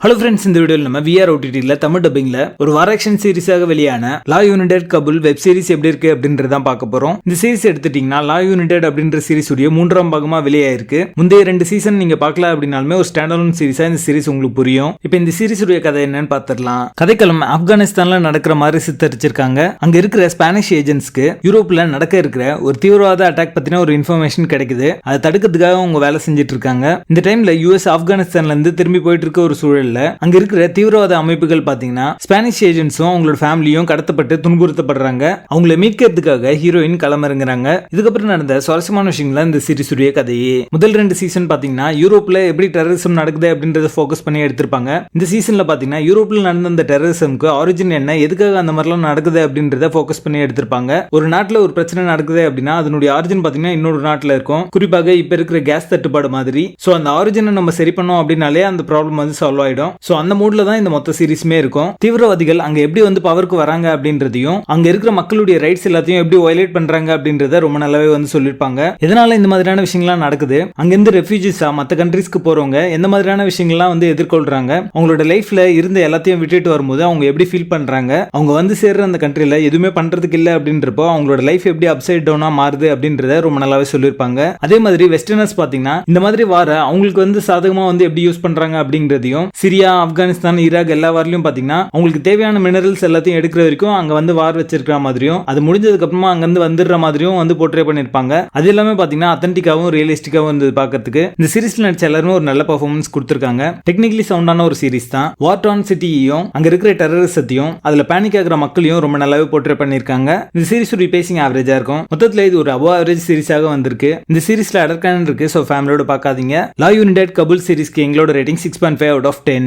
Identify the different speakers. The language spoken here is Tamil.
Speaker 1: ஹலோ ஃப்ரெண்ட்ஸ், இந்த வீடியோவில் நம்ம விஆர் ஓடிடியில் தமிழ் டப்பிங்ல ஒரு வார ஆக்ஷன் சீரிஸாக வெளியான லா யுனைடெட் கபுல் வெப் சீரிஸ் எப்படி இருக்கு அப்படின்றதான் பார்க்க போறோம். இந்த சீரிஸ் எடுத்துட்டீங்கன்னா லா யுனைடெட் அப்படின்ற சீரிஸ் உடைய 3ஆம் பாகமா வெளியாயிருக்கு. முந்தைய 2 சீசன் நீங்க பார்க்கல அப்படின்னாலுமே ஒரு ஸ்டாண்டலோன் சீரிஸா இந்த சீரிஸ் உங்களுக்கு புரியும். இப்போ இந்த சீரிஸ் உடைய கதை என்னன்னு பார்த்துடலாம். கதைக்களம் ஆப்கானிஸ்தான்ல நடக்கிற மாதிரி சித்தரிச்சிருக்காங்க. அங்க இருக்கிற ஸ்பானிஷ் ஏஜென்ட்ஸ்க்கு யூரோப்ல நடக்க இருக்கிற ஒரு தீவிரவாத அட்டாக் பத்தின ஒரு இன்ஃபர்மேஷன் கிடைக்குது. அதை தடுக்கிறதுக்காக அவங்க வேலை செஞ்சுட்டு இருக்காங்க. இந்த டைம்ல யூஎஸ் ஆப்கானிஸ்தான்ல இருந்து திரும்பி போயிட்டு இருக்க ஒரு சூழல் அங்க இருக்கிற தீவிரவாத அமைப்புகள் பாத்தீங்கன்னா ஸ்பானிஷ் ஏஜென்ட்ஸும் அவங்களோட ஃபேமிலியும் கடத்தப்பட்டு துன்புறுத்தப்படுறாங்க. அவங்களை மீட்கிறதுக்காக ஹீரோயின் களமிறங்குறாங்க. இதுக்கப்புறம் நடந்த சுவாரஸ்யமான விஷயங்கள இந்த சீரிஸ் உடைய கதையே. முதல் 2 சீசன் பாத்தீங்கன்னா யூரோப்ல எப்படி டெரரிசம் நடக்குது அப்படின்றத ஃபோக்கஸ் பண்ணி எடுத்திருப்பாங்க. இந்த சீசன்ல பாத்தீங்கன்னா யூரோப்ல நடந்த அந்த டெரரிசம்க்கு ஆரிஜின் என்ன, எதுக்காக அந்த மாதிரிலாம் நடக்குது அப்படின்றத ஃபோக்கஸ் பண்ணி எடுத்திருப்பாங்க. ஒரு நாட்டுல ஒரு பிரச்சனை நடக்குது அப்படின்னா அதனுடைய ஆரிஜின் பாத்தீங்கன்னா இன்னொரு நாட்டுல இருக்கும். குறிப்பாக இப்ப இருக்கிற கேஸ் தட்டுப்பாடு மாதிரி. சோ அந்த ஆரிஜினை நம்ம சரி பண்ணோம் அப்படின்னாலே அந்த ப்ராப்ளம் வந்து சால்வ் ஆயிடும். சோ அந்த மூட்ல தான் இந்த மொத்த சீரிஸுமே இருக்கும். தீவிரவாதிகள் அங்க எப்படி வந்து பவருக்கு வராங்க அப்படின்றதையும் அங்க இருக்கிற மக்களுடைய ரைட்ஸ் எல்லாத்தையும் எப்படி வயலேட் பண்றாங்க அப்படின்றத ரொம்ப நல்லாவே வந்து சொல்லிருப்பாங்க. எதனால இந்த மாதிரியான விஷயங்கள்லாம் நடக்குது, அங்க இருந்து ரெஃப்யூஜிஸா மத்த கண்ட்ரீஸ்க்கு போறவங்க எந்த மாதிரியான விஷயங்கள்லாம் வந்து எதிர்கொள்றாங்க, அவங்களோட லைஃப்ல இருந்த எல்லாத்தையும் விட்டுட்டு வரும்போது அவங்க எப்படி ஃபீல் பண்றாங்க, அவங்க வந்து சேர்ற அந்த கண்ட்ரில எதுவுமே பண்றதுக்கு இல்ல அப்படின்றப்போ அவங்களோட லைஃப் எப்படி அப்சைட் டவுனா மாறுது அப்படின்றத ரொம்ப நல்லாவே சொல்லிருப்பாங்க. அதே மாதிரி வெஸ்டர்னர்ஸ் பாத்தீங்கன்னா இந்த மாதிரி வார அவங்களுக்கு வந்து சாதகமா வந்து எப்படி யூஸ் பண்றாங்க அப்படின்றதையும், சிரியா, ஆப்கானிஸ்தான், ஈராக் எல்லா வாரிலும் பாத்தீங்கன்னா அவங்களுக்கு தேவையான மினரல்ஸ் எல்லாத்தையும் எடுக்கிற வரைக்கும் அங்க வந்து வார் வச்சிருக்கிற மாதிரியும், அது முடிஞ்சதுக்கு அப்புறமா அங்க இருந்து வந்துடுற மாதிரியும் வந்து போர்ட்ரே பண்ணிருப்பாங்க. அது எல்லாமே பாத்தீங்கன்னா அத்தன்டிக்காவும் ரியலிஸ்டிக்காவும் இருந்தது பார்க்கிறதுக்கு. இந்த சீரிஸ்ல நடிச்ச எல்லாருமே ஒரு நல்ல பெர்ஃபார்மன்ஸ் கொடுத்திருக்காங்க. டெக்னிக்கலி சவுண்டான ஒரு சீரிஸ் தான். வார்டான் சிட்டியையும் அங்க இருக்கிற டெரரிசத்தையும் அதுல பேனிக் ஆகிற மக்களையும் ரொம்ப நல்லாவே போர்ட்ரே பண்ணிருக்காங்க. இந்த சீரிஸ் ஒரு பேசிங் ஆவரேஜா இருக்கும். மொத்தத்துல இது ஒரு அபவ் ஆவரேஜ் சீரிஸாக வந்திருக்கு. இந்த சீரிஸ்ல அடர்கான் இருக்கு. சோ ஃபேமிலியோட பார்க்காதீங்க. லா யுனைடெட் கபுல் சீரிஸ்க்கு எங்களோட ரேட்டிங் 6.5 out of 10.